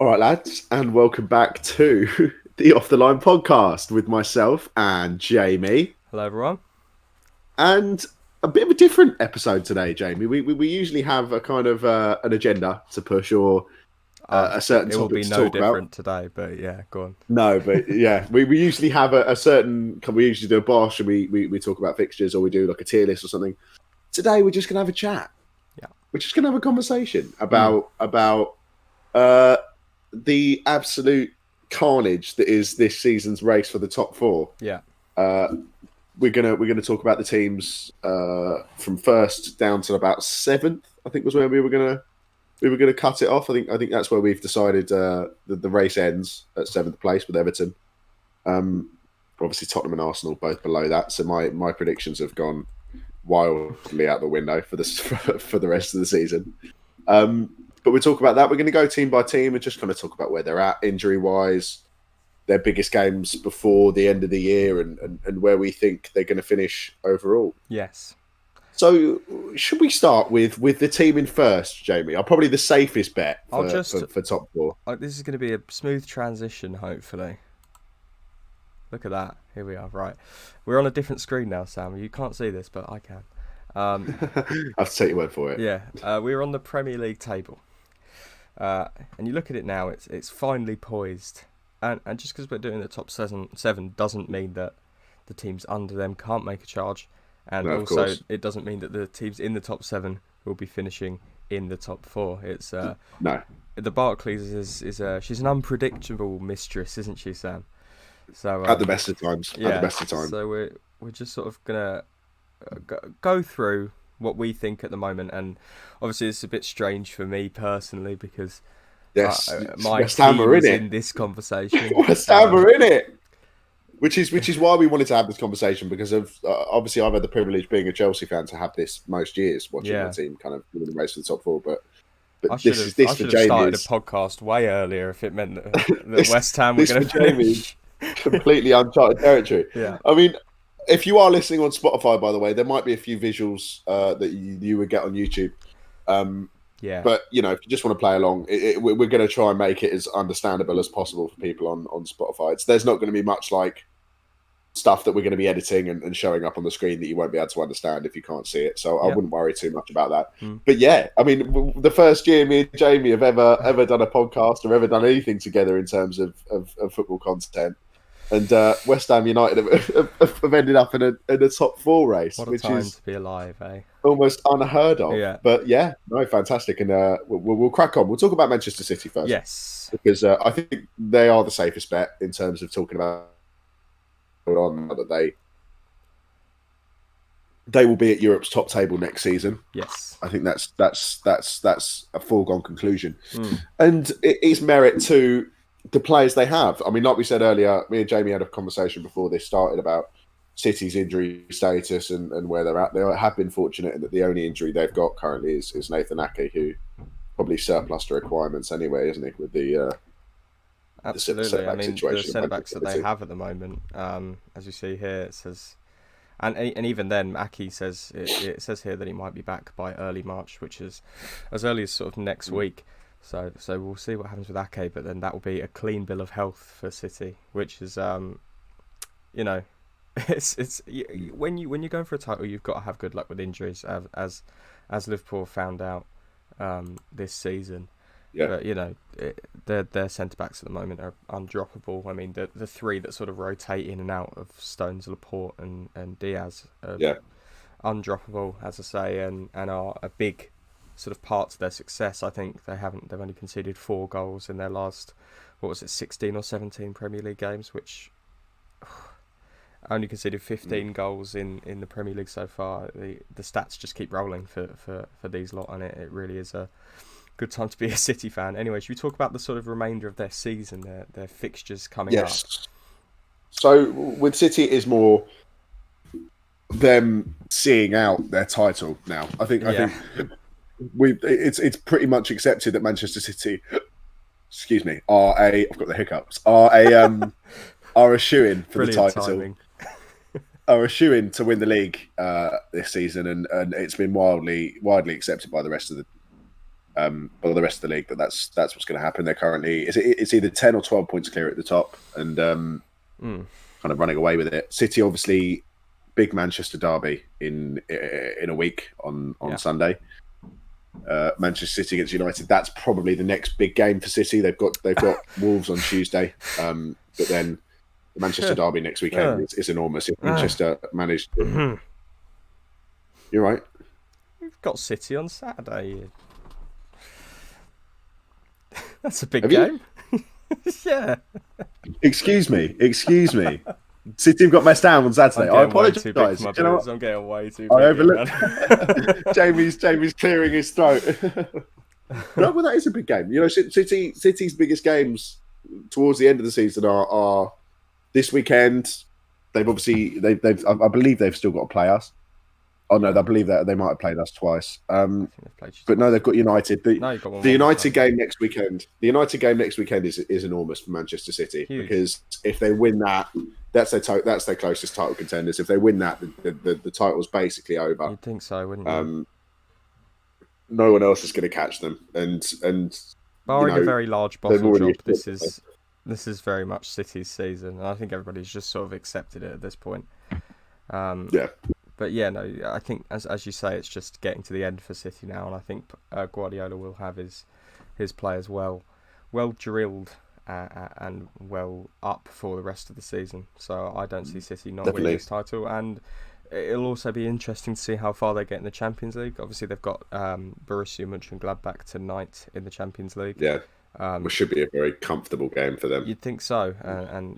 All right, lads, and welcome back to the Off the Line podcast with myself and Jamie, Hello, everyone. and a bit of a different episode today, Jamie. We usually have a kind of an agenda to push or a certain It will topic be to no talk about. different today, but yeah, go on. No, but yeah, we usually have a certain. We usually do a bosh and we talk about fixtures or we do like a tier list or something. Today we're just gonna have a chat. Yeah. We're just gonna have a conversation Mm. about uh, the absolute carnage that is this season's race for the top four. Yeah. Uh, we're gonna talk about the teams from first down to about seventh. I think was where we were gonna cut it off. I think that's where we've decided the race ends at seventh place with Everton. Um, Obviously Tottenham and Arsenal both below that. So my predictions have gone wildly out the window for this for the rest of the season. But we'll talk about that. We're going to go team by team and just kind of talk about where they're at injury wise, their biggest games before the end of the year, and where we think they're going to finish overall. Yes. So, should we start with the team in first, Jamie? Are probably the safest bet I'll for, just. for, for top four. This is going to be a smooth transition, hopefully. Look at that. Here we are. Right. We're on a different screen now, Sam. You can't see this, but I can. I have to take your word for it. Yeah. We're on the Premier League table. And you look at it now, it's finely poised. And just because we're doing the top seven doesn't mean that the teams under them can't make a charge. And No, of also, course. it doesn't mean that the teams in the top seven will be finishing in the top four. It's No. the Barclays is she's an unpredictable mistress, isn't she, Sam? So At the best of times. At the best of times. so we're just sort of gonna go through what we think at the moment, and obviously it's a bit strange for me personally because Yes. my West Ham team are in is it. in this conversation. West Ham are in it. Which is why we wanted to have this conversation because of obviously I've had the privilege being a Chelsea fan to have this most years watching my Yeah. team kind of win the race for the top four. But I this should is this I for should have Jamie started a is podcast way earlier if it meant that this, West Ham were this going for to Jamie is finish. completely uncharted territory. Yeah. I mean, if you are listening on Spotify, by the way, there might be a few visuals that you would get on YouTube. Yeah. But you know, if you just want to play along, we're going to try and make it as understandable as possible for people on Spotify. There's not going to be much like stuff that we're going to be editing and showing up on the screen that you won't be able to understand if you can't see it. So I Yep. wouldn't worry too much about that. Mm. But yeah, I mean, the first year me and Jamie have ever done a podcast or ever done anything together in terms of football content. And West Ham United have ended up in a top four race, What a which time is to be alive, eh? almost unheard of. Yeah. But yeah, no, fantastic. And we'll crack on. We'll talk about Manchester City first. Yes. Because I think they are the safest bet in terms of talking about on that they will be at Europe's top table next season. Yes. I think that's a foregone conclusion, Mm. and it is merit to the players they have. I mean, like we said earlier, me and Jamie had a conversation before this started about City's injury status and where they're at. They have been fortunate in that the only injury they've got currently is Nathan Ake, who probably surplus to requirements anyway, isn't he? With the Absolutely. I mean, the situation centre backs that they have at the moment, as you see here, it says, and even then, Aki says it says here that he might be back by early March, which is as early as sort of next week. So we'll see what happens with Ake, but then that will be a clean bill of health for City, which is you know, it's when you're going for a title, you've got to have good luck with injuries, as Liverpool found out this season. Yeah. But you know, their centre backs at the moment are undroppable. I mean, the three that sort of rotate in and out of Stones, Laporte, and Diaz are undroppable, as I say, and are a big sort of part to their success. I think they've only conceded 4 goals in their last 16 or 17 Premier League games, which only conceded 15 goals in the Premier League so far. The stats just keep rolling for these lot, and it really is a good time to be a City fan. Anyway, should we talk about the sort of remainder of their season, their fixtures coming up? So with City, it is more them seeing out their title now. I think it's pretty much accepted that Manchester City, excuse me, I've got the hiccups, are a shoo-in for the title. Timing. Are a shoo-in to win the league this season, and it's been widely accepted by the rest of But the rest of the league, that's what's going to happen. They're currently it's either 10 or 12 points clear at the top, and kind of running away with it. City, obviously, big Manchester derby in a week on Sunday. Manchester City against United. That's probably the next big game for City. They've got Wolves on Tuesday, but then the Manchester derby next weekend is enormous. If Manchester managed, you're right. We've got City on Saturday. That's a big game. Yeah. Excuse me. City have got West Ham on Saturday. I apologise. I'm getting way too big. I overlooked. Jamie's clearing his throat. No, well, that is a big game. City's biggest games towards the end of the season are this weekend. I believe they've still got to play us. Oh no, I believe that they might have played us twice. But no, they've got United. The United game next weekend. The United game next weekend is enormous for Manchester City. Huge. Because if they win that, that's their closest title contenders. If they win that, the title's basically over. You'd think so, wouldn't you? No one else is going to catch them, and barring a very large bottle drop, this is very much City's season, and I think everybody's just sort of accepted it at this point. But yeah, no, I think as you say, it's just getting to the end for City now, and I think Guardiola will have his players well drilled and well up for the rest of the season. So I don't see City not winning this title, and it'll also be interesting to see how far they get in the Champions League. Obviously, they've got Borussia Mönchengladbach tonight in the Champions League. Yeah. Which should be a very comfortable game for them. You'd think so, and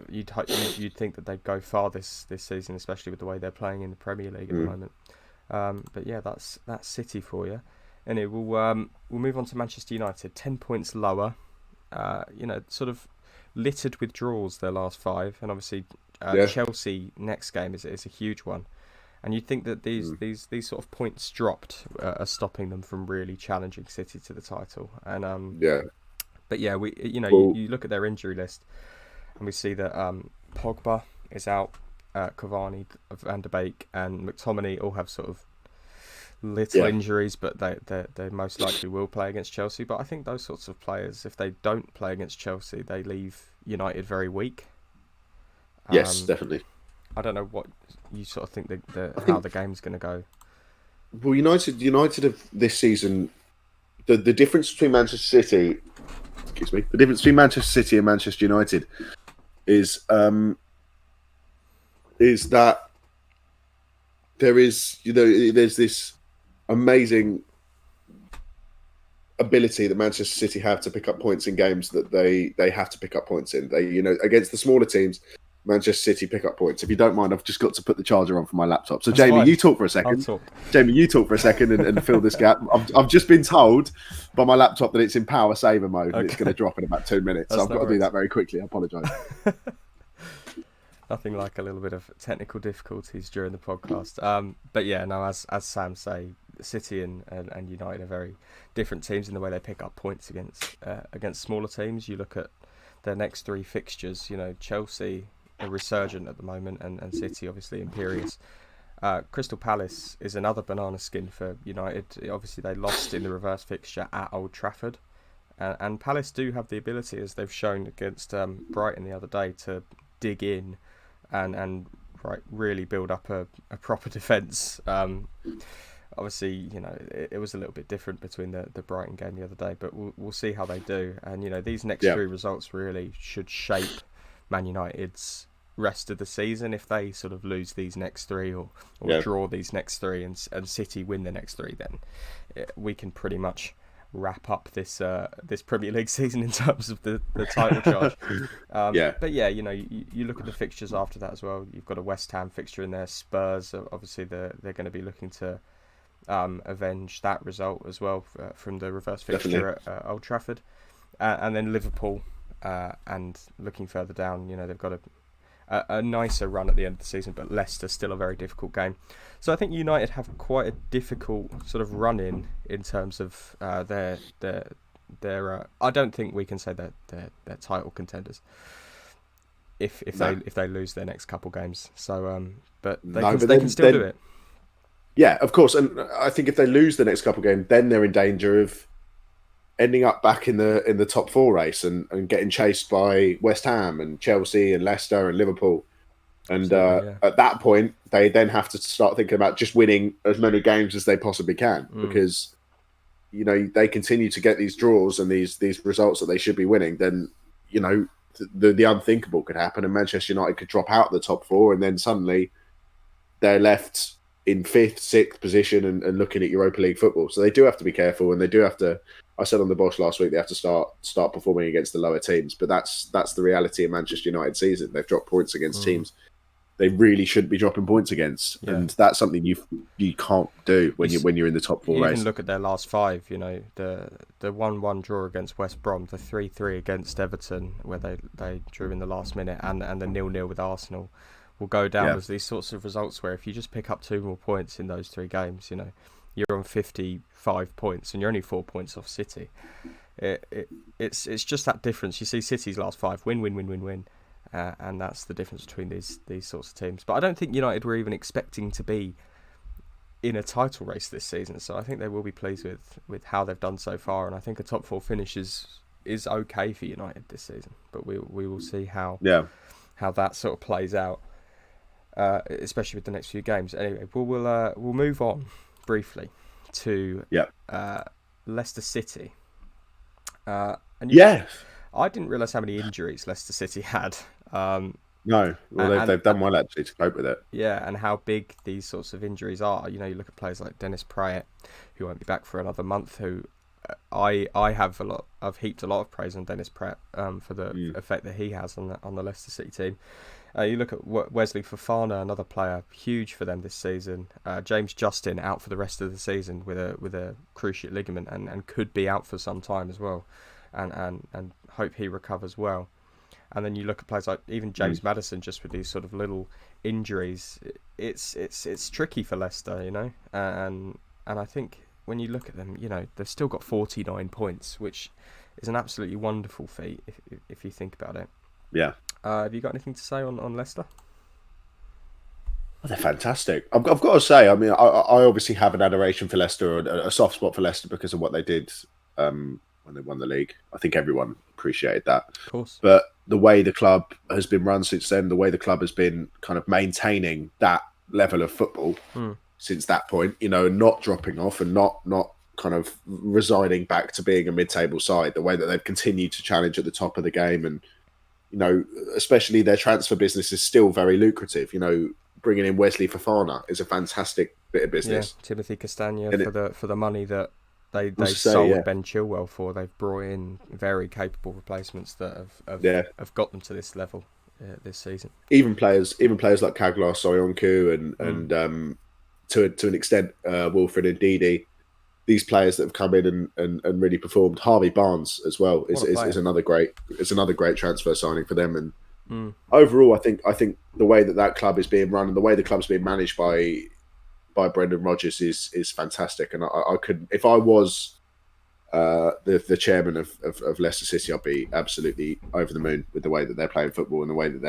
you'd think that they'd go far this season, especially with the way they're playing in the Premier League at the moment. But yeah, that's City for you. Anyway, we'll move on to Manchester United. 10 points lower, sort of littered with draws their last 5, and obviously Chelsea next game is a huge one. And you'd think that these sort of points dropped are stopping them from really challenging City to the title. And But yeah, you look at their injury list, and we see that Pogba is out, Cavani, Van de Beek, and McTominay all have sort of little injuries, but they most likely will play against Chelsea. But I think those sorts of players, if they don't play against Chelsea, they leave United very weak. Yes, definitely. I don't know what you sort of think how the game's going to go. Well, United have this season, the difference between Manchester City. The difference between Manchester City and Manchester United is that there's this amazing ability that Manchester City have to pick up points in games that they have to pick up points in. They against the smaller teams, Manchester City pick up points. If you don't mind, I've just got to put the charger on for my laptop. So, Jamie, you talk for a second. Jamie, you talk for a second and fill this gap. I've just been told by my laptop that it's in power saver mode and it's going to drop in about 2 minutes. So I've got to do that very quickly. I apologise. Nothing like a little bit of technical difficulties during the podcast. But yeah, no, as Sam say, City and United are very different teams in the way they pick up points against smaller teams. You look at their next 3 fixtures. Chelsea are resurgent at the moment, and City obviously imperious. Crystal Palace is another banana skin for United. Obviously, they lost in the reverse fixture at Old Trafford, and Palace do have the ability, as they've shown against Brighton the other day, to dig in and really build up a proper defence. Obviously, it was a little bit different between the Brighton game the other day, but we'll see how they do. And these next 3 results really should shape Man United's rest of the season. If they sort of lose these next 3 or draw these next 3 and City win the next 3, then we can pretty much wrap up this Premier League season in terms of the title charge. But yeah, you look at the fixtures after that as well. You've got a West Ham fixture in there. Spurs, obviously, they're going to be looking to avenge that result as well from the reverse fixture at Old Trafford, and then Liverpool, and looking further down, they've got a nicer run at the end of the season, but Leicester still a very difficult game. So I think United have quite a difficult sort of run in terms of their I don't think we can say that they're title contenders if they lose their next couple games. So but they can still do it. Yeah, of course. And I think if they lose the next couple of games, then they're in danger of ending up back in the top four race and getting chased by West Ham and Chelsea and Leicester and Liverpool. And at that point, they then have to start thinking about just winning as many games as they possibly can, because they continue to get these draws and these results that they should be winning. Then the unthinkable could happen, and Manchester United could drop out of the top four, and then suddenly they're left in fifth, sixth position and looking at Europa League football. So they do have to be careful, and they do have to. I said on the Bosch last week, they have to start performing against the lower teams. But that's the reality of Manchester United season. They've dropped points against teams they really shouldn't be dropping points against, and that's something you can't do when you're in the top four race. You can look at their last five. The 1-1 draw against West Brom, the 3-3 against Everton, where they drew in the last minute, and the 0-0 with Arsenal will go down as these sorts of results where if you just pick up 2 more points in those 3 games, you're on 55 points and you're only 4 points off City. It's just that difference. You see City's last 5 win. And that's the difference between these sorts of teams. But I don't think United were even expecting to be in a title race this season. So I think they will be pleased with how they've done so far. And I think a top 4 finish is okay for United this season. But we will see how that sort of plays out, especially with the next few games. Anyway, we'll move on briefly to Leicester City. I didn't realise how many injuries Leicester City had. No, well, they've done well actually to cope with it. Yeah, and how big these sorts of injuries are. You look at players like Dennis Praet, who won't be back for another month. Who I've heaped a lot of praise on Dennis Praet for the effect that he has on the Leicester City team. You look at Wesley Fofana, another player huge for them this season. James Justin out for the rest of the season with a cruciate ligament and could be out for some time as well. And hope he recovers well. And then you look at players like even James Maddison, just with these sort of little injuries. It's tricky for Leicester, and I think when you look at them, they've still got 49 points, which is an absolutely wonderful feat if you think about it. Yeah. Have you got anything to say on Leicester? Oh, they're fantastic. I've got to say, I mean, I obviously have an adoration for Leicester, a soft spot for Leicester because of what they did when they won the league. I think everyone appreciated that. Of course. But the way the club has been run since then, the way the club has been kind of maintaining that level of football since that point, not dropping off and not kind of residing back to being a mid-table side, the way that they've continued to challenge at the top of the game, and especially their transfer business is still very lucrative. Bringing in Wesley Fofana is a fantastic bit of business. Yeah, Timothy Castagne for the money that they sold Ben Chilwell for. They've brought in very capable replacements that have got them to this level this season. Even players like Kaglar Soyuncu and to an extent Wilfred Ndidi. These players that have come in and really performed. Harvey Barnes as well is another great transfer signing for them. And overall, I think the way that club is being run and the way the club's being managed by Brendan Rodgers is fantastic. And I could, if I was the chairman of Leicester City, I'd be absolutely over the moon with the way that they're playing football and the way that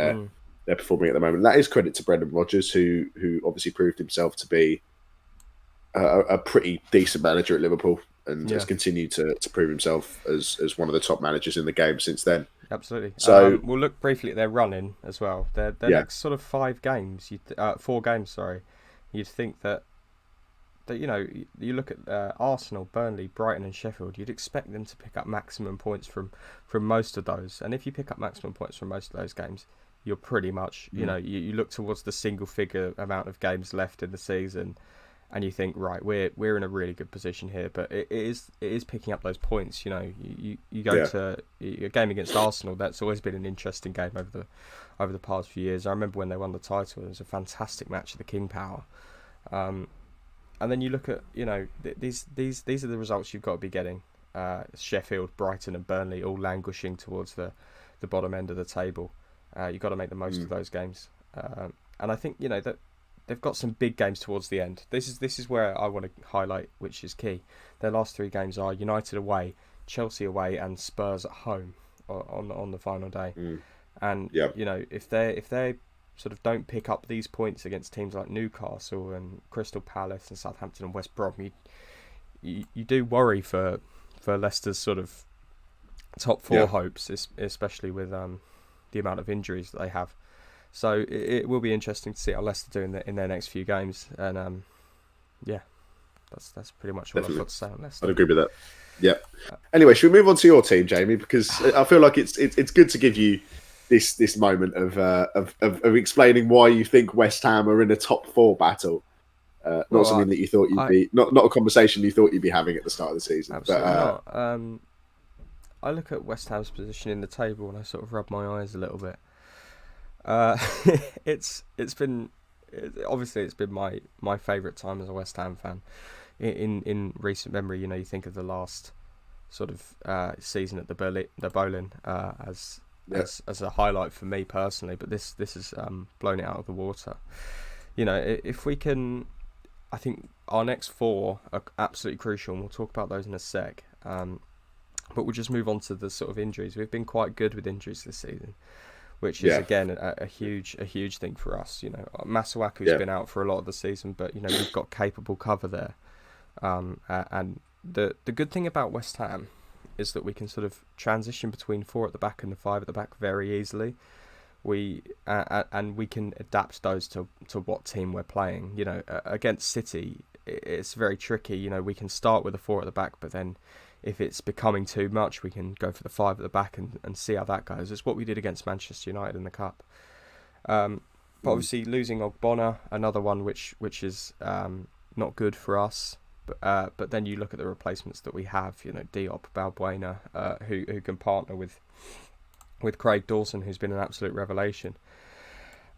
they're performing at the moment. And that is credit to Brendan Rodgers, who obviously proved himself to be a pretty decent manager at Liverpool and has continued to prove himself as one of the top managers in the game since then. Absolutely. So we'll look briefly at their run-in as well. Their next sort of 4 games, you'd think that you look at Arsenal, Burnley, Brighton and Sheffield, you'd expect them to pick up maximum points from most of those. And if you pick up maximum points from most of those games, you're pretty much, you look towards the single figure amount of games left in the season and you think, right, we're in a really good position here. But it is picking up those points. You go to a game against Arsenal. That's always been an interesting game over the past few years. I remember when they won the title, it was a fantastic match at the King Power. And then you look at these are the results you've got to be getting. Sheffield, Brighton, and Burnley all languishing towards the bottom end of the table. You've got to make the most of those games. And I think that they've got some big games towards the end. This is where I want to highlight, which is key. Their last 3 games are United away, Chelsea away, and Spurs at home on the final day. And if they sort of don't pick up these points against teams like Newcastle and Crystal Palace and Southampton and West Brom, you do worry for for Leicester's sort of top four hopes, especially with the amount of injuries that they have. So it will be interesting to see how Leicester do in their next few games. And that's pretty much all I've got to say on Leicester. I'd agree with that. Yeah. Anyway, should we move on to your team, Jamie? Because I feel like it's good to give you this moment of explaining why you think West Ham are in a top four battle. Not something that you thought you'd be not a conversation you thought you'd be having at the start of the season. Absolutely not. I look at West Ham's position in the table and I sort of rub my eyes a little bit. It's been my favourite time as a West Ham fan in recent memory. You know, you think of the last sort of season at the Bowling as a highlight for me personally, but this has blown it out of the water. You know, if we can, I think our next four are absolutely crucial, and we'll talk about those in a sec. But we'll just move on to the sort of injuries. We've been quite good with injuries this season, which is again a huge thing for us. You know, Masuaku's been out for a lot of the season, but you know we've got capable cover there. And the good thing about West Ham is that we can sort of transition between 4 at the back and the 5 at the back very easily. And we can adapt those to what team we're playing. You know, against City, it's very tricky. You know, we can start with a 4 at the back, but then if it's becoming too much, we can go for the 5 at the back and see how that goes. It's what we did against Manchester United in the Cup. But obviously losing Ogbonna, another one which is not good for us. But then you look at the replacements that we have. You know, Diop, Balbuena, who can partner with Craig Dawson, who's been an absolute revelation.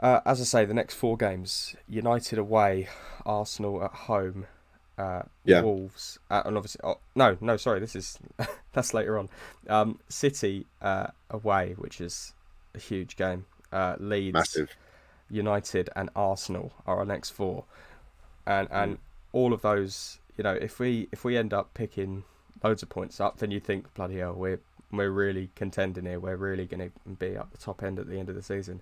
As I say, the next 4 games: United away, Arsenal at home, Wolves, and obviously sorry, this is that's later on. City away, which is a huge game. Leeds, massive. United, and Arsenal are our next 4, and all of those. You know, if we end up picking loads of points up, then you think, bloody hell, we're really contending here. We're really going to be up the top end at the end of the season.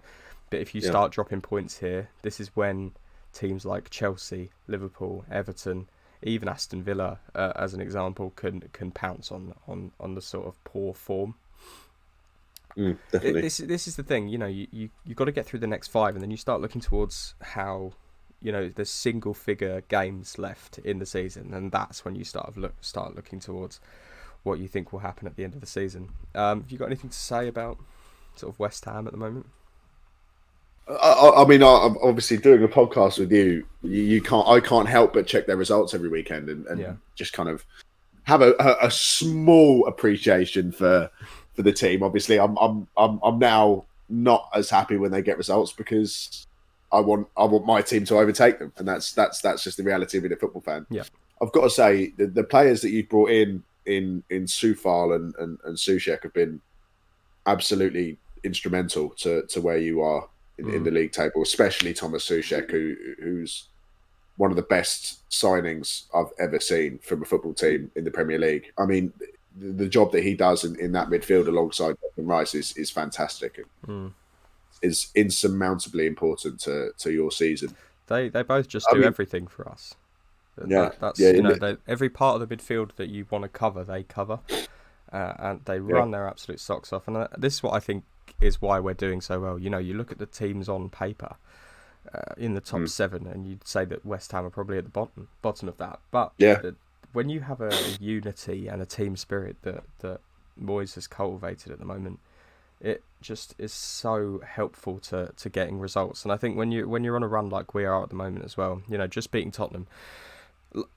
But if you start dropping points here, this is when teams like Chelsea, Liverpool, Everton, even Aston Villa, as an example, can pounce on the sort of poor form. Definitely. This is the thing. You know, you got to get through the next 5, and then you start looking towards how. You know, there's single-figure games left in the season, and that's when you start looking towards what you think will happen at the end of the season. Have you got anything to say about sort of West Ham at the moment? I mean, I'm obviously doing a podcast with you. I can't help but check their results every weekend and just kind of have a small appreciation for the team. Obviously, I'm now not as happy when they get results because I want my team to overtake them, and that's just the reality of being a football fan. Yeah, I've got to say the players that you've brought in Soufal and Soucek have been absolutely instrumental to where you are in the league table, especially Thomas Soucek, who's one of the best signings I've ever seen from a football team in the Premier League. I mean, the job that he does in that midfield alongside Declan Rice is fantastic. Is insurmountably important to your season. They both just do everything for us. Every part of the midfield that you want to cover, they cover, and they run their absolute socks off. And this is what I think is why we're doing so well. You know, you look at the teams on paper in the top 7, and you'd say that West Ham are probably at the bottom of that. But when you have a unity and a team spirit that Moyes has cultivated at the moment, it just is so helpful to getting results. And I think when you're on a run like we are at the moment as well, you know, just beating Tottenham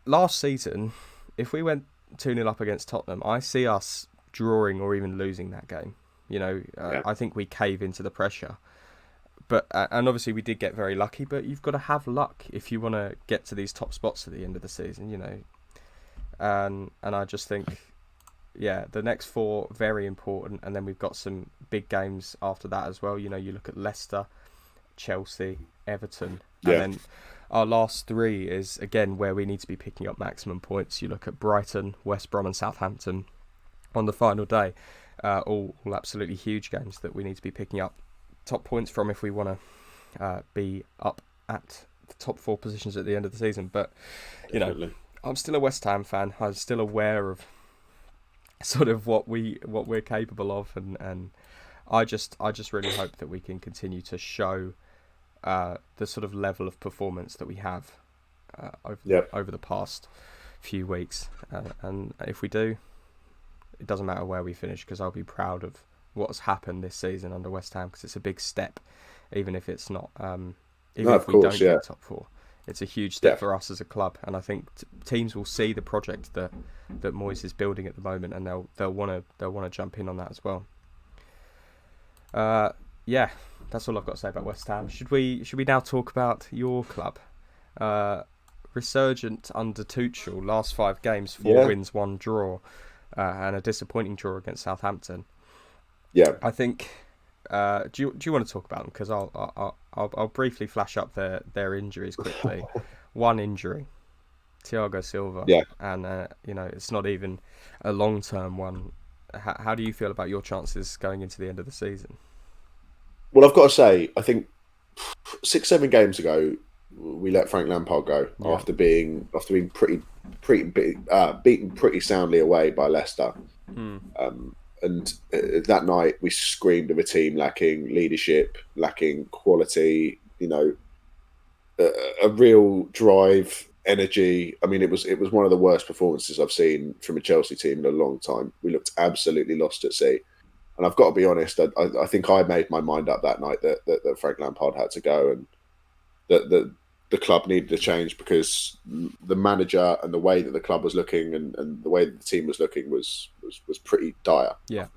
last season, if we went 2-0 up against Tottenham, I see us drawing or even losing that game. You know, I think we cave into the pressure. But and obviously we did get very lucky, but you've got to have luck if you want to get to these top spots at the end of the season, you know. And I just think, the next 4 very important, and then we've got some big games after that as well. You know, you look at Leicester, Chelsea, Everton, and then our last 3 is again where we need to be picking up maximum points. You look at Brighton, West Brom, and Southampton on the final day. All absolutely huge games that we need to be picking up top points from if we want to be up at the top 4 positions at the end of the season. But you know, I'm still a West Ham fan. I'm still aware of sort of what we're capable of, and I just really hope that we can continue to show the sort of level of performance that we have over the past few weeks, and if we do, it doesn't matter where we finish, because I'll be proud of what's happened this season under West Ham, because it's a big step, even if it's not, if we don't get top four. It's a huge step for us as a club, and I think teams will see the project that Moyes is building at the moment, and they'll want to jump in on that as well. Yeah, that's all I've got to say about West Ham. Should we now talk about your club? Resurgent under Tuchel, last 5 games, 4 wins, 1 draw, and a disappointing draw against Southampton. Yeah, I think. Do you want to talk about them? Because I'll briefly flash up their injuries quickly. One injury, Thiago Silva. Yeah, and it's not even a long-term one. How do you feel about your chances going into the end of the season? Well, I've got to say, I think 6-7 games ago we let Frank Lampard go after being beaten pretty soundly away by Leicester. And that night we screamed of a team lacking leadership, lacking quality, a real drive, energy. I mean, it was one of the worst performances I've seen from a Chelsea team in a long time. We looked absolutely lost at sea. And I've got to be honest, I think I made my mind up that night that Frank Lampard had to go, and that the club needed a change, because the manager and the way that the club was looking and the way that the team was looking was pretty dire. Yeah.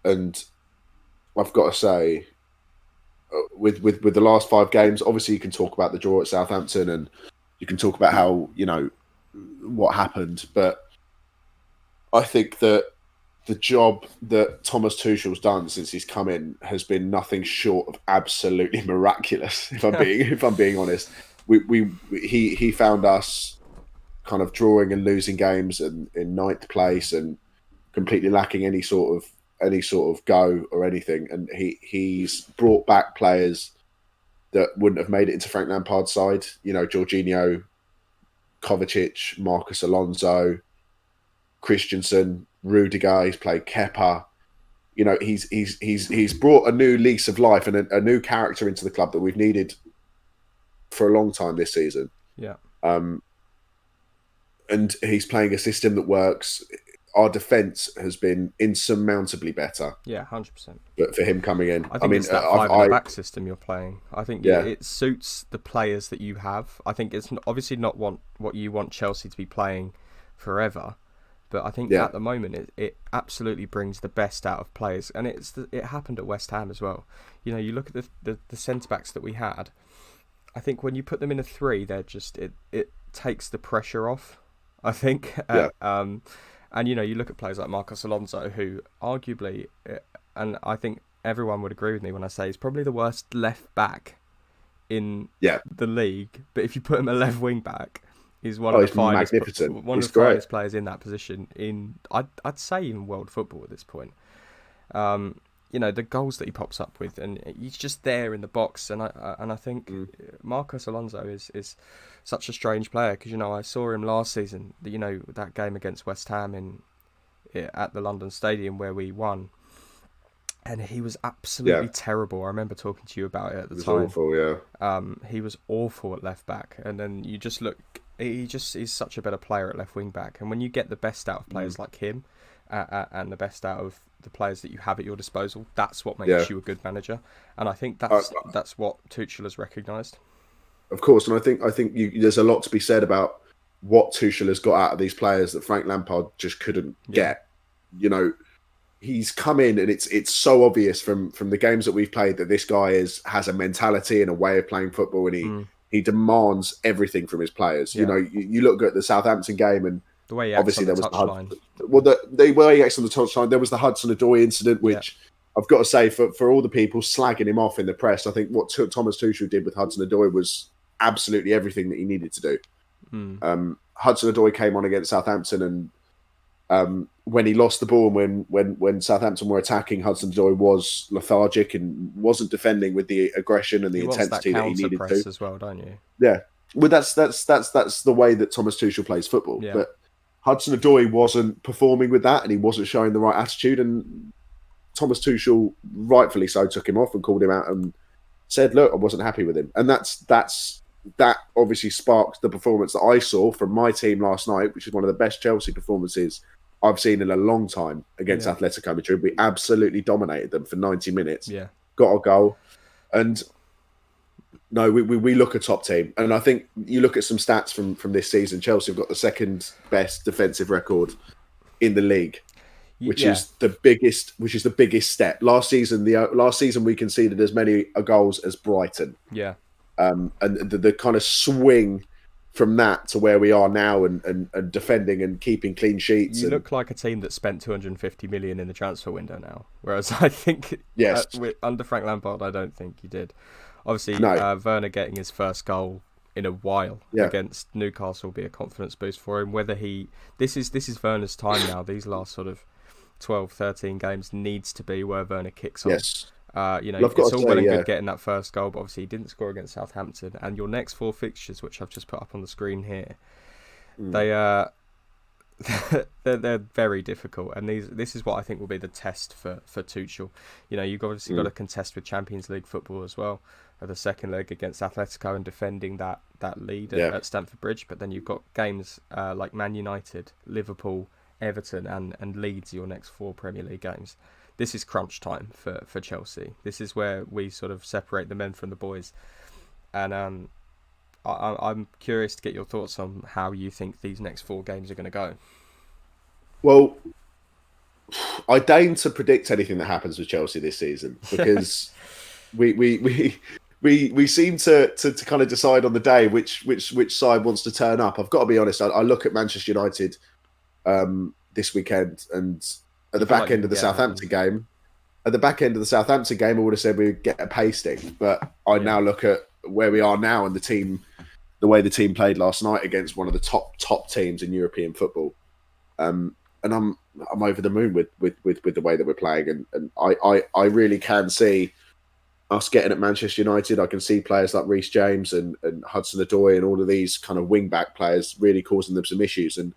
And I've got to say, with the last 5 games, obviously you can talk about the draw at Southampton and you can talk about how, what happened, but I think that the job that Thomas Tuchel's done since he's come in has been nothing short of absolutely miraculous. If I'm being honest, he found us kind of drawing and losing games and in 9th place and completely lacking any sort of go or anything. And he's brought back players that wouldn't have made it into Frank Lampard's side. Jorginho, Kovacic, Marcus Alonso, Christensen, Rudiger. He's played Kepa. He's brought a new lease of life and a new character into the club that we've needed for a long time this season. Yeah. And he's playing a system that works. Our defence has been insurmountably better. Yeah, 100%. But for him coming in, I think it's that 5-at-the-back system you're playing. I think it suits the players that you have. I think it's obviously not what you want Chelsea to be playing forever. But I think at the moment it absolutely brings the best out of players, and it happened at West Ham as well. You look at the centre backs that we had. I think when you put them in a 3, they're just it takes the pressure off. I think, and you look at players like Marcos Alonso, who arguably, and I think everyone would agree with me when I say he's probably the worst left back in the league. But if you put him a left wing back, he's one of the finest players in that position I'd say in world football at this point. The goals that he pops up with, and he's just there in the box. And I think Marcos Alonso is such a strange player, because I saw him last season. That game against West Ham at the London Stadium where we won, and he was absolutely terrible. I remember talking to you about it at the time. Awful, yeah. He was awful at left back, and then you just look. He just is such a better player at left wing back, and when you get the best out of players like him, and the best out of the players that you have at your disposal, that's what makes you a good manager. And I think that's what Tuchel has recognised. Of course, and I think there's a lot to be said about what Tuchel has got out of these players that Frank Lampard just couldn't get. He's come in, and it's so obvious from the games that we've played that this guy has a mentality and a way of playing football, and he demands everything from his players. You look at the Southampton game, and the way he acts on the touchline. The way he acts on the touchline. There was the Hudson-Odoi incident, which I've got to say, for all the people slagging him off in the press, I think what Thomas Tuchel did with Hudson-Odoi was absolutely everything that he needed to do. Hudson-Odoi came on against Southampton, and when he lost the ball and when Southampton were attacking, Hudson-Odoi was lethargic and wasn't defending with the aggression and the intensity that he needed to. As well, don't you? Yeah, well, that's the way that Thomas Tuchel plays football. Yeah. But Hudson-Odoi wasn't performing with that, and he wasn't showing the right attitude. And Thomas Tuchel, rightfully so, took him off and called him out and said, "Look, I wasn't happy with him." And that obviously sparked the performance that I saw from my team last night, which is one of the best Chelsea performances I've seen in a long time against Atletico Madrid. We absolutely dominated them for 90 minutes. Yeah, got a goal, and no, we look a top team. And I think you look at some stats from this season. Chelsea have got the second best defensive record in the league, which is the biggest step. Last season we conceded as many goals as Brighton. Yeah. And the kind of swing from that to where we are now and defending and keeping clean sheets. You look like a team that spent 250 million in the transfer window now, whereas I think under Frank Lampard, I don't think you did. Obviously, Werner getting his first goal in a while against Newcastle will be a confidence boost for him. Whether this is Werner's time now. These last sort of 12, 13 games needs to be where Werner kicks on. Yes. It's all well and good getting that first goal, but obviously he didn't score against Southampton. And your next 4 fixtures, which I've just put up on the screen here, they're very difficult. And this is what I think will be the test for Tuchel. You've obviously got to contest with Champions League football as well. The second leg against Atletico and defending that lead at Stamford Bridge. But then you've got games like Man United, Liverpool, Everton and Leeds, your next 4 Premier League games. This is crunch time for Chelsea. This is where we sort of separate the men from the boys. And I'm curious to get your thoughts on how you think these next 4 games are going to go. Well, I deign to predict anything that happens with Chelsea this season because we seem to kind of decide on the day which side wants to turn up. I've got to be honest. I look at Manchester United this weekend, and at the back end of the Southampton game, I would have said we'd get a pasting. But I now look at where we are now and the way the team played last night against one of the top teams in European football. And I'm over the moon with the way that we're playing, and I really can see us getting at Manchester United. I can see players like Reece James and Hudson-Odoi and all of these kind of wing-back players really causing them some issues. And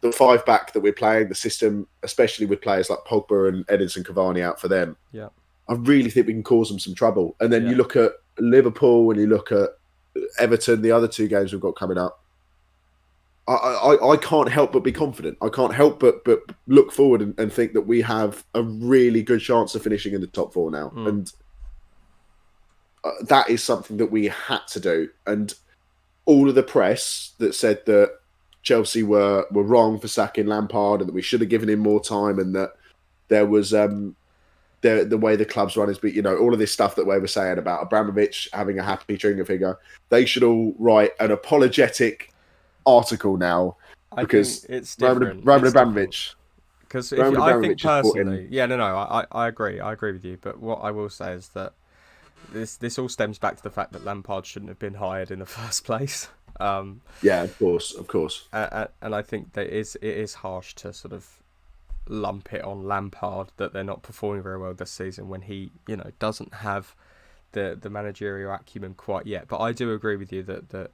the 5-back that we're playing, the system, especially with players like Pogba and Edinson Cavani out for them, I really think we can cause them some trouble. And then you look at Liverpool and you look at Everton, the other 2 games we've got coming up. I can't help but be confident. I can't help but look forward and think that we have a really good chance of finishing in the top 4 now. And that is something that we had to do. And all of the press that said that Chelsea were wrong for sacking Lampard and that we should have given him more time and that there was the way the club's run is, all of this stuff that we were saying about Abramovich having a happy trigger figure, they should all write an apologetic article now because it's different. Roman Abramovich. Because I think personally, I agree. I agree with you. But what I will say is that this all stems back to the fact that Lampard shouldn't have been hired in the first place. Of course. And I think that it is harsh to sort of lump it on Lampard that they're not performing very well this season when he, doesn't have the managerial acumen quite yet. But I do agree with you that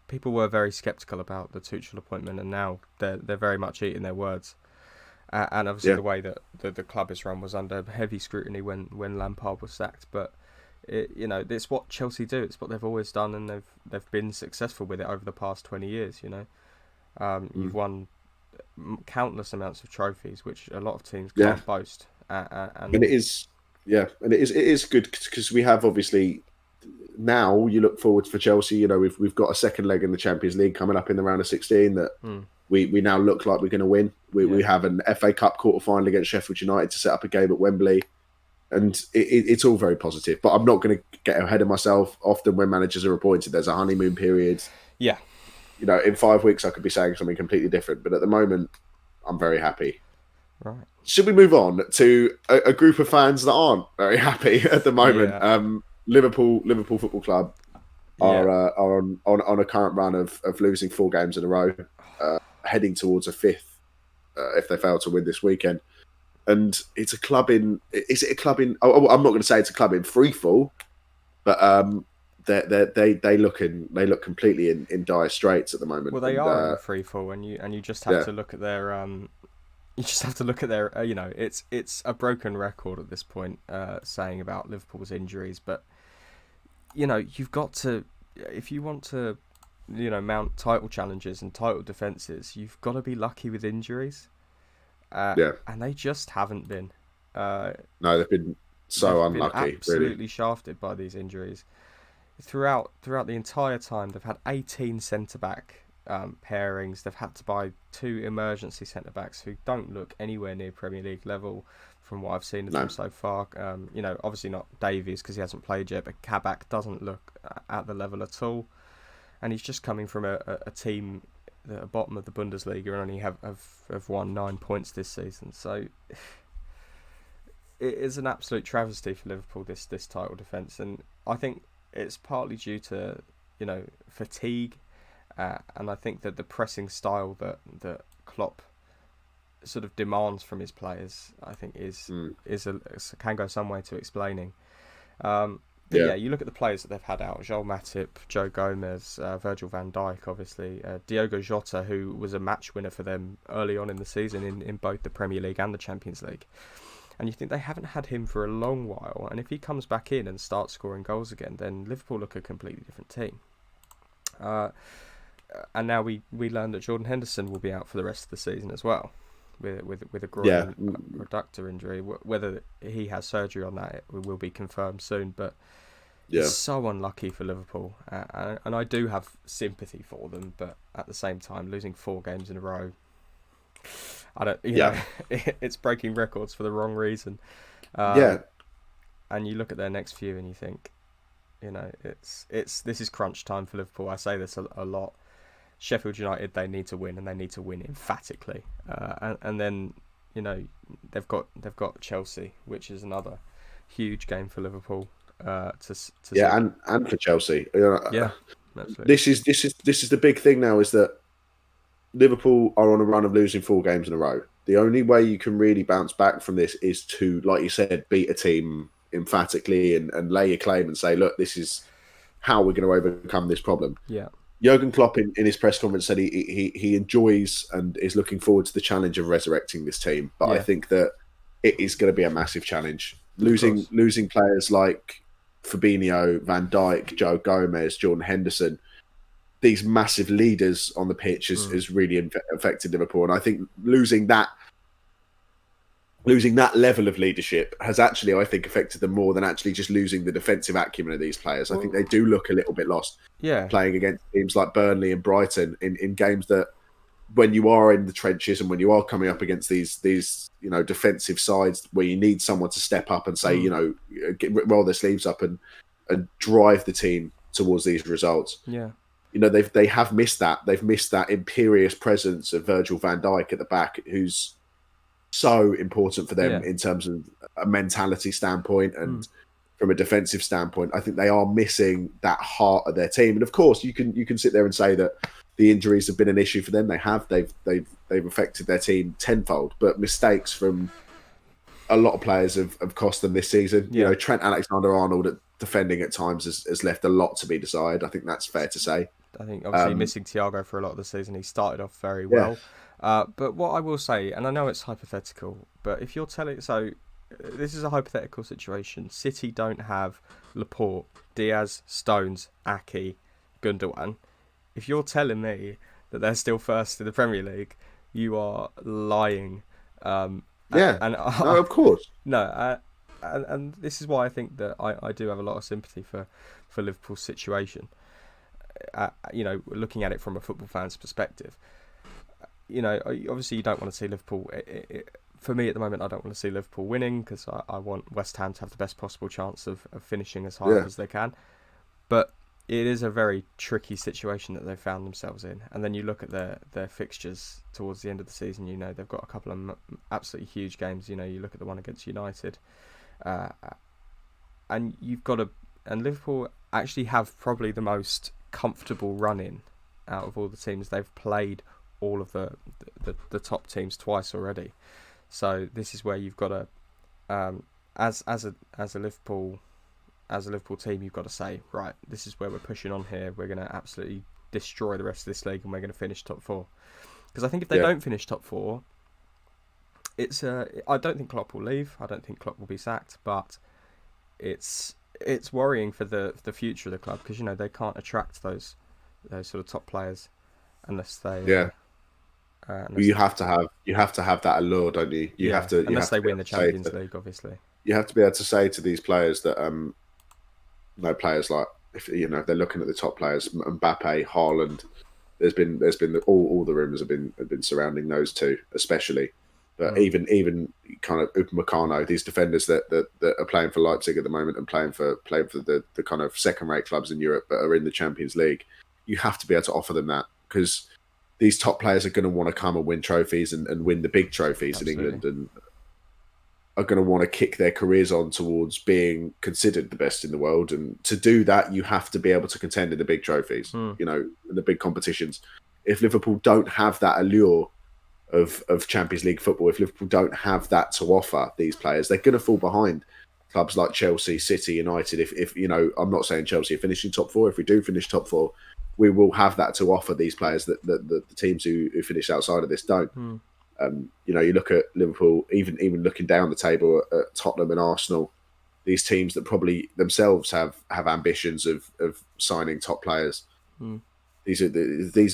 people were very sceptical about the Tuchel appointment, and now they're very much eating their words. And obviously the way that the club is run was under heavy scrutiny when Lampard was sacked. But it's what Chelsea do. It's what they've always done, and they've been successful with it over the past 20 years. You've won countless amounts of trophies, which a lot of teams can't boast. And it is good because we have obviously. Now you look forward for Chelsea. We've got a second leg in the Champions League coming up in the round of 16 that we now look like we're going to win. We have an FA Cup quarter-final against Sheffield United to set up a game at Wembley, and it's all very positive. But I'm not going to get ahead of myself. Often when managers are appointed, there's a honeymoon period. Yeah. In 5 weeks I could be saying something completely different, but at the moment I'm very happy. Right. Should we move on to a group of fans that aren't very happy at the moment? Yeah. Liverpool Football Club are on a current run of losing 4 games in a row, heading towards a 5th if they fail to win this weekend. And it's a club in. Is it a club in? I'm not going to say it's a club in freefall, but they look completely in dire straits at the moment. Well, they And are in free fall, and you just have to look at their you just have to look at their it's a broken record at this point, saying about Liverpool's injuries, but you've got to, if you want to mount title challenges and title defences, you've got to be lucky with injuries, and they just haven't been. No, they've been so unlucky. Been absolutely really shafted by these injuries throughout the entire time. They've had 18 centre back pairings. They've had to buy 2 emergency centre backs who don't look anywhere near Premier League level from what I've seen of them so far. Obviously not Davies because he hasn't played yet, but Kabak doesn't look at the level at all, and he's just coming from a team at the bottom of the Bundesliga and only have won 9 points this season. So it is an absolute travesty for Liverpool, this title defence, and I think it's partly due to fatigue, and I think that the pressing style that Klopp sort of demands from his players, I think can go some way to explaining. You look at the players that they've had out: Joel Matip, Joe Gomez, Virgil van Dijk, obviously, Diogo Jota, who was a match winner for them early on in the season in both the Premier League and the Champions League. And you think they haven't had him for a long while, and if he comes back in and starts scoring goals again, then Liverpool look a completely different team. And now we learn that Jordan Henderson will be out for the rest of the season as well, with a groin reductor injury. Whether he has surgery on that, it will be confirmed soon. But it's so unlucky for Liverpool, and I do have sympathy for them. But at the same time, losing 4 games in a row, I don't. It's breaking records for the wrong reason. And you look at their next few, and you think, this is crunch time for Liverpool. I say this a lot. Sheffield United, they need to win, and they need to win emphatically. And then they've got Chelsea, which is another huge game for Liverpool. And for Chelsea. Absolutely. This is the big thing now, is that Liverpool are on a run of losing 4 games in a row. The only way you can really bounce back from this is to, like you said, beat a team emphatically and lay your claim and say, look, this is how we're going to overcome this problem. Yeah. Jurgen Klopp in his press conference said he enjoys and is looking forward to the challenge of resurrecting this team. But I think that it is going to be a massive challenge. Losing players like Fabinho, Van Dijk, Joe Gomez, Jordan Henderson, these massive leaders on the pitch has really affected Liverpool. And I think losing that level of leadership has actually, I think, affected them more than actually just losing the defensive acumen of these players. I think they do look a little bit lost playing against teams like Burnley and Brighton in games that, when you are in the trenches and when you are coming up against these defensive sides where you need someone to step up and say, roll their sleeves up and drive the team towards these results. Yeah. They have missed that. They've missed that imperious presence of Virgil van Dijk at the back, who's so important for them in terms of a mentality standpoint and from a defensive standpoint. I think they are missing that heart of their team. And of course, you can sit there and say that the injuries have been an issue for them. They have. They've affected their team tenfold. But mistakes from a lot of players have cost them this season. Yeah. Trent Alexander-Arnold defending at times has left a lot to be desired. I think that's fair to say. I think obviously missing Thiago for a lot of the season, he started off very well. But what I will say, and I know it's hypothetical, but if you're telling... So, this is a hypothetical situation. City don't have Laporte, Diaz, Stones, Ake, Gundogan. If you're telling me that they're still first in the Premier League, you are lying. No, of course. No, and this is why I think that I do have a lot of sympathy for Liverpool's situation. Looking at it from a football fan's perspective. Obviously you don't want to see Liverpool. For me at the moment, I don't want to see Liverpool winning because I want West Ham to have the best possible chance of finishing as high up as they can. But it is a very tricky situation that they've found themselves in. And then you look at their fixtures towards the end of the season, they've got a couple of absolutely huge games. You look at the one against United. And you've got and Liverpool actually have probably the most comfortable run-in out of all the teams. They've played all of the top teams twice already. So this is where you've got to, as a Liverpool as a Liverpool team, you've got to say, right, this is where we're pushing on here. We're going to absolutely destroy the rest of this league, and we're going to finish top 4. Because I think if they don't finish top 4, it's I don't think Klopp will leave. I don't think Klopp will be sacked, but it's worrying for the future of the club, because they can't attract those sort of top players unless they you have to have that allure, don't you? You have to unless they win the Champions League, obviously. You have to be able to say to these players that players like, if they're looking at the top players, Mbappe, Haaland. There's been all the rumours have been surrounding those two, especially. But even kind of Upamecano, these defenders that are playing for Leipzig at the moment and playing for the kind of second-rate clubs in Europe that are in the Champions League, you have to be able to offer them that, because these top players are going to want to come and win trophies and win the big trophies in England, and are going to want to kick their careers on towards being considered the best in the world. And to do that, you have to be able to contend in the big trophies, in the big competitions. If Liverpool don't have that allure of Champions League football, if Liverpool don't have that to offer these players, they're going to fall behind clubs like Chelsea, City, United. If I'm not saying Chelsea are finishing top 4. If we do finish top 4, we will have that to offer these players that the teams who finish outside of this don't. You look at Liverpool, even looking down the table at Tottenham and Arsenal, these teams that probably themselves have ambitions of signing top players. These are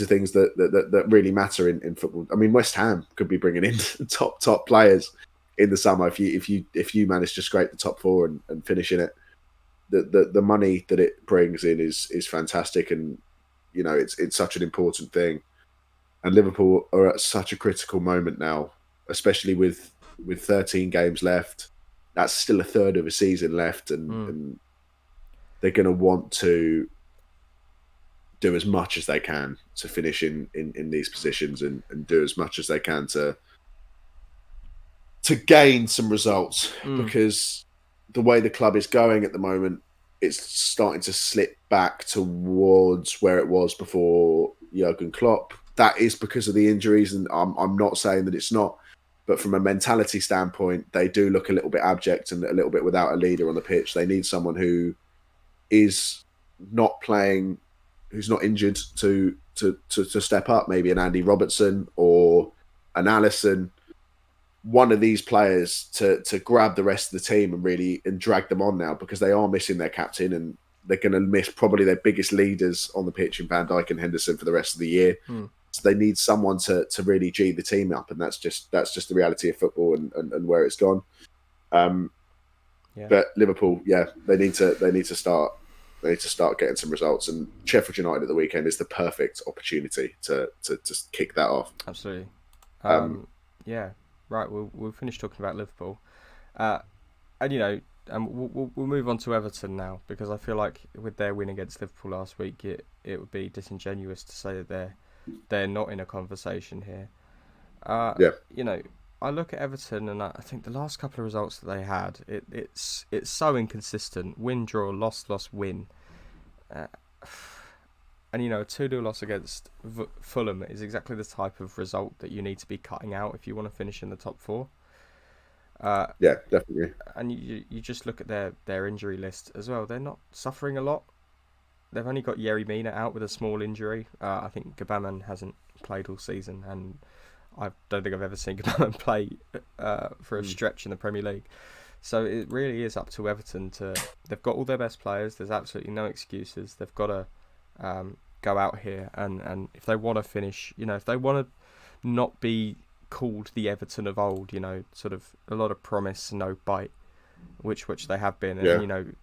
things that really matter in football. I mean, West Ham could be bringing in top players in the summer if you manage to scrape the top 4 and finish in it. The money that it brings in is fantastic, and it's such an important thing. And Liverpool are at such a critical moment now, especially with 13 games left. That's still a third of a season left, and they're going to want to do as much as they can to finish in these positions, and do as much as they can to gain some results, because the way the club is going at the moment, it's starting to slip back towards where it was before Jurgen Klopp. That is because of the injuries, and I'm not saying that it's not, but from a mentality standpoint, they do look a little bit abject and a little bit without a leader on the pitch. They need someone who is not playing, who's not injured, to step up. Maybe an Andy Robertson or an Alisson, one of these players to grab the rest of the team and drag them on now, because they are missing their captain, and they're going to miss probably their biggest leaders on the pitch in Van Dijk and Henderson for the rest of the year. So they need someone to really G the team up, and that's just the reality of football and where it's gone. But Liverpool, they need to start getting some results, and Sheffield United at the weekend is the perfect opportunity to kick that off. Absolutely. Right. We'll finish talking about Liverpool, and we'll move on to Everton now, because I feel like with their win against Liverpool last week, it would be disingenuous to say that they're not in a conversation here. I look at Everton, and I think the last couple of results that they had, it's so inconsistent. Win, draw, loss, win. And a 2-0 loss against Fulham is exactly the type of result that you need to be cutting out if you want to finish in the top 4. Definitely. And you just look at their injury list as well. They're not suffering a lot. They've only got Yerry Mina out with a small injury. I think Gabaman hasn't played all season, and I don't think I've ever seen Gabaman play for a stretch in the Premier League. So it really is up to Everton they've got all their best players. There's absolutely no excuses. They've got to go out here and if they want to finish, if they want to not be called the Everton of old, sort of a lot of promise, no bite, which they have been. And,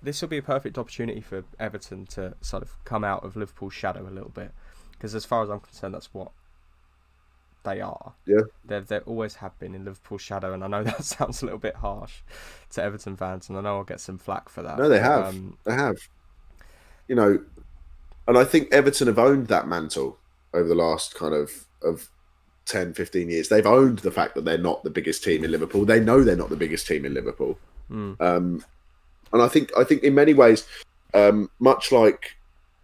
this will be a perfect opportunity for Everton to sort of come out of Liverpool's shadow a little bit, because as far as I'm concerned, that's what they are. They always have been in Liverpool's shadow, and I know that sounds a little bit harsh to Everton fans, and I know I'll get some flack for that. No, they have. They have. And I think Everton have owned that mantle over the last kind of 10, 15 years. They've owned the fact that they're not the biggest team in Liverpool. They know they're not the biggest team in Liverpool. And I think in many ways, much like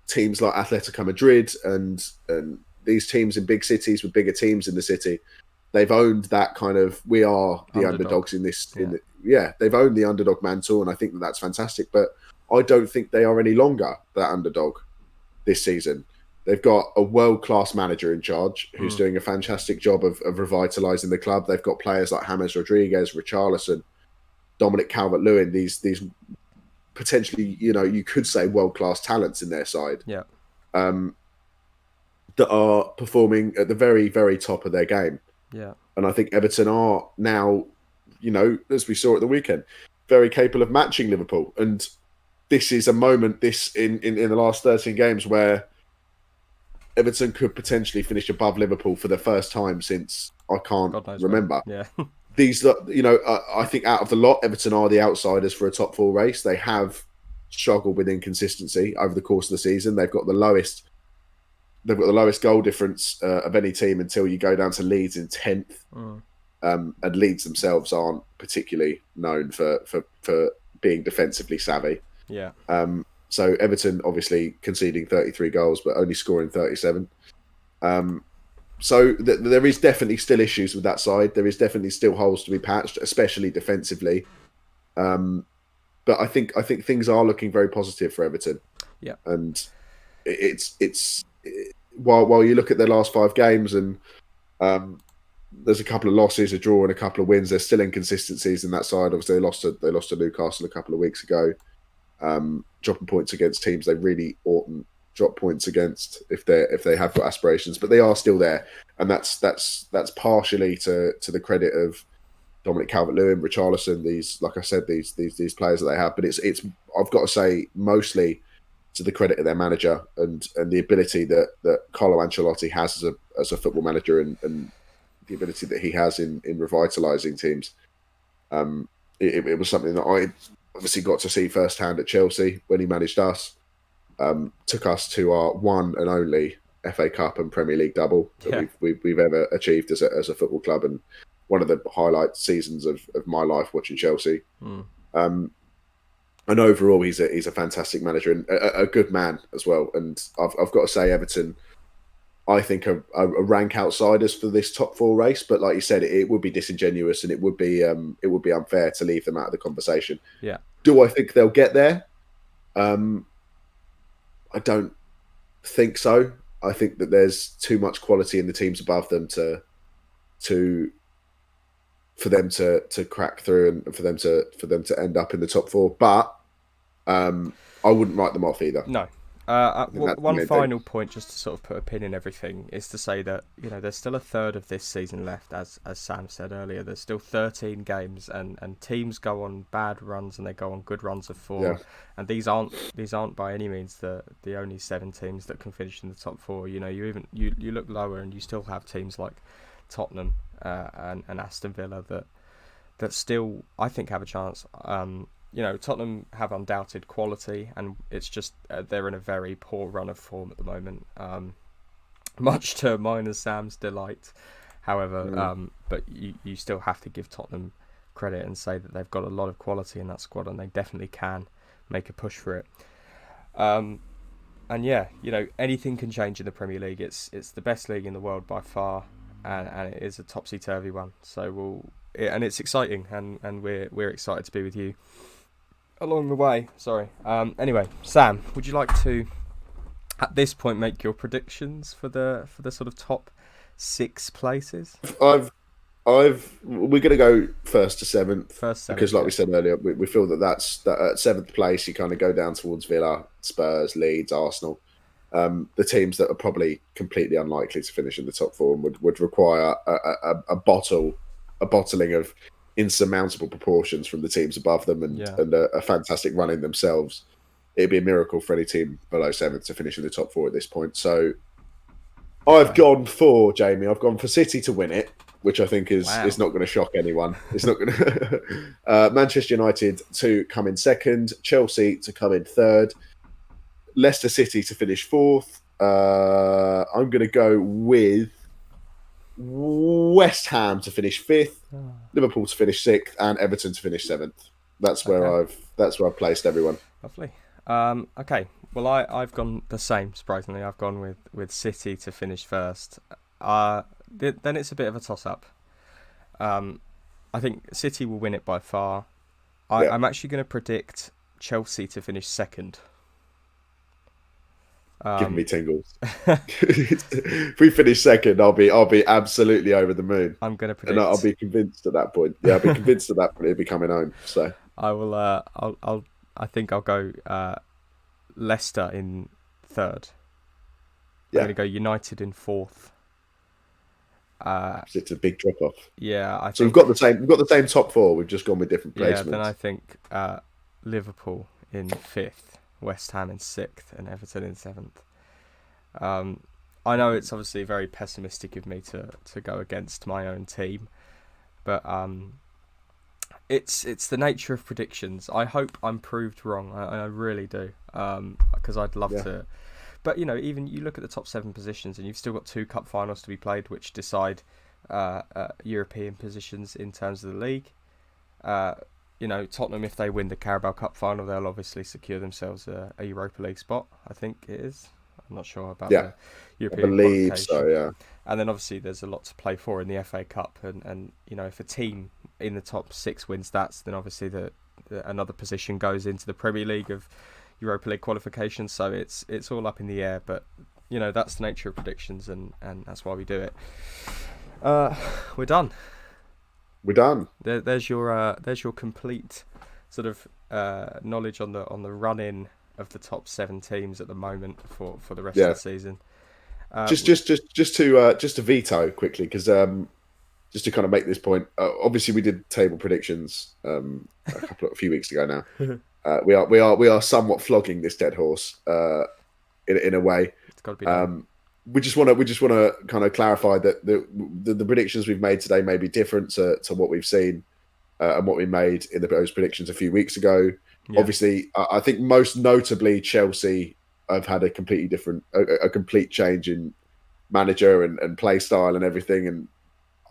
teams like Atletico Madrid and these teams in big cities with bigger teams in the city, they've owned that kind of, we are the underdogs in this. they've owned the underdog mantle, and I think that's fantastic. But I don't think they are any longer that underdog this season. They've got a world-class manager in charge who's doing a fantastic job of revitalising the club. They've got players like James Rodriguez, Richarlison, Dominic Calvert-Lewin, these potentially, you could say world-class talents in their side. Yeah. That are performing at the very, very top of their game. Yeah. And I think Everton are now, as we saw at the weekend, very capable of matching Liverpool. And this is a moment, in the last 13 games, where Everton could potentially finish above Liverpool for the first time since I can't remember. Yeah. These, I think out of the lot, Everton are the outsiders for a top four race. They have struggled with inconsistency over the course of the season. They've got the lowest goal difference of any team until you go down to Leeds in 10th. And Leeds themselves aren't particularly known for being defensively savvy. Yeah. So Everton obviously conceding 33 goals, but only scoring 37. So there is definitely still issues with that side. There is definitely still holes to be patched, especially defensively. But I think things are looking very positive for Everton. Yeah. And it's while you look at their last 5 games and there's a couple of losses, a draw, and a couple of wins, there's still inconsistencies in that side. Obviously, they lost to Newcastle a couple of weeks ago. Dropping points against teams they really oughtn't drop points against if they have got aspirations, but they are still there, and that's partially to the credit of Dominic Calvert-Lewin, Richarlison, these players that they have, but it's I've got to say mostly to the credit of their manager and the ability that Carlo Ancelotti has as a football manager and the ability that he has in revitalising teams. It was something that I obviously got to see firsthand at Chelsea when he managed us. Took us to our one and only FA Cup and Premier League double that we've ever achieved as a football club, and one of the highlight seasons of my life watching Chelsea. And overall, he's a fantastic manager and a good man as well. And I've got to say, Everton, I think, are rank outsiders for this top 4 race. But like you said, it would be disingenuous and it would be unfair to leave them out of the conversation. Yeah. Do I think they'll get there? I don't think so. I think that there's too much quality in the teams above them for them to crack through and for them to end up in the top 4. But I wouldn't write them off either. No. One final point, just to sort of put a pin in everything, is to say that there's still a third of this season left, as Sam said earlier. There's still 13 games, and teams go on bad runs and they go on good runs of form. Yeah. And these aren't by any means the only 7 teams that can finish in the top 4. You look lower and you still have teams like Tottenham and Aston Villa that still, I think, have a chance. Tottenham have undoubted quality, and it's just they're in a very poor run of form at the moment, much to mine and Sam's delight. However, but you still have to give Tottenham credit and say that they've got a lot of quality in that squad, and they definitely can make a push for it. And yeah, anything can change in the Premier League. It's the best league in the world by far, and it is a topsy-turvy one. So and it's exciting, and we're excited to be with you along the way. Anyway, Sam, would you like to at this point make your predictions for the sort of top 6 places? We're going to go first to 7th. Because like we said earlier, we feel that at 7th place you kind of go down towards Villa, Spurs, Leeds, Arsenal, the teams that are probably completely unlikely to finish in the top 4 and would require a bottling of insurmountable proportions from the teams above them and a fantastic run in themselves. It'd be a miracle for any team below 7th to finish in the top 4 at this point. So I've gone for City to win it, which I think is not going to shock anyone. It's not going to. Manchester United to come in 2nd, Chelsea to come in 3rd, Leicester City to finish 4th. I'm going to go with West Ham to finish 5th, Liverpool to finish 6th, and Everton to finish 7th. That's where I've placed everyone. Lovely. Okay. Well, I've gone the same. Surprisingly, I've gone with City to finish 1st. Then it's a bit of a toss-up. I think City will win it by far. Yeah. I'm actually going to predict Chelsea to finish second. Giving me tingles. If we finish second, I'll be absolutely over the moon. I'm going to predict, and I'll be convinced at that point. Yeah, I'll be convinced at that point it'll be coming home. So I will. I think I'll go Leicester in third. Yeah. I'm going to go United in fourth. It's a big drop off. Yeah, I think. So we've got the same top four. We've just gone with different placements. Yeah, then I think Liverpool in fifth, West Ham in sixth, and Everton in seventh. I know it's obviously very pessimistic of me to go against my own team, but it's the nature of predictions. I hope I'm proved wrong. I really do, because I'd love to. But even you look at the top 7 positions, and you've still got 2 cup finals to be played, which decide European positions in terms of the league. Tottenham, if they win the Carabao Cup final, they'll obviously secure themselves a Europa League spot. I think it is. I'm not sure about the European I believe qualification. So, yeah. And then obviously there's a lot to play for in the FA Cup, and if a team in the top 6 wins that, then obviously another position goes into the Premier League of Europa League qualification. So it's all up in the air, but that's the nature of predictions, and that's why we do it. We're done. We're done. There's your complete sort of knowledge on the run-in of the top 7 teams at the moment for the rest of the season. Just to veto quickly, because just to kind of make this point, obviously we did table predictions a few weeks ago now. We are somewhat flogging this dead horse in a way. It's got to be done. We just want to kind of clarify that the predictions we've made today may be different to what we've seen and what we made in those predictions a few weeks ago. Yeah. Obviously, I think most notably Chelsea have had a completely different, a complete change in manager and play style and everything. And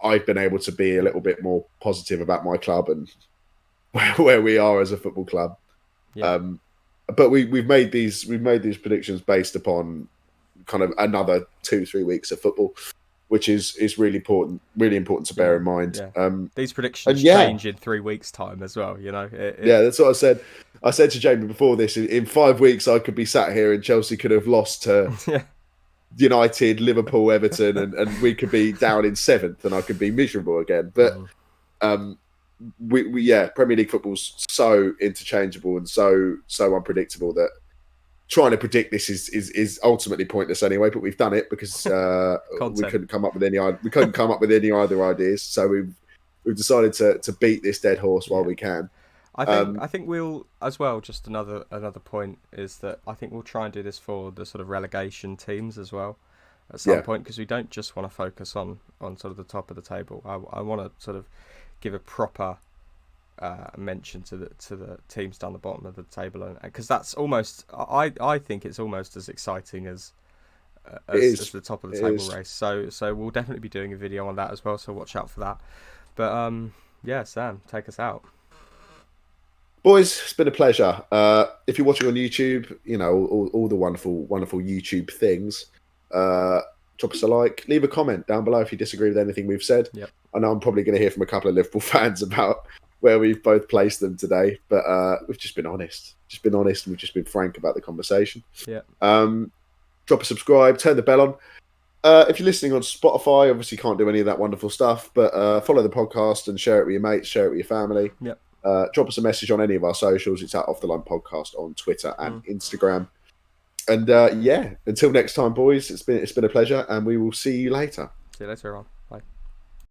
I've been able to be a little bit more positive about my club and where we are as a football club. Yeah. But we've made these predictions based upon kind of another 2-3 weeks of football, which is really important to bear in mind. Yeah. These predictions change in 3 weeks' time as well. Yeah, that's what I said. I said to Jamie before this, in 5 weeks I could be sat here and Chelsea could have lost to United, Liverpool, Everton, and we could be down in 7th and I could be miserable again. But Premier League football's so interchangeable and so unpredictable that trying to predict this is ultimately pointless anyway. But we've done it because we couldn't come up with any other ideas. So we've decided to beat this dead horse while we can. I think we'll as well. Just another point is that I think we'll try and do this for the sort of relegation teams as well at some point, because we don't just want to focus on sort of the top of the table. I want to sort of give a proper mention to the teams down the bottom of the table, because that's almost I think it's almost as exciting as the top of the table race. So we'll definitely be doing a video on that as well. So watch out for that. But Sam, take us out. Boys, it's been a pleasure. If you're watching on YouTube, all the wonderful YouTube things, drop us a like, leave a comment down below if you disagree with anything we've said. Yep. I know I'm probably going to hear from a couple of Liverpool fans about where we've both placed them today, but we've just been honest. And we've just been frank about the conversation. Yeah. Drop a subscribe, turn the bell on. If you're listening on Spotify, obviously can't do any of that wonderful stuff, but follow the podcast and share it with your mates, share it with your family. Yep. Drop us a message on any of our socials. It's at Off the Line Podcast on Twitter and Instagram. And until next time, boys, it's been a pleasure, and we will see you later. See you later, everyone.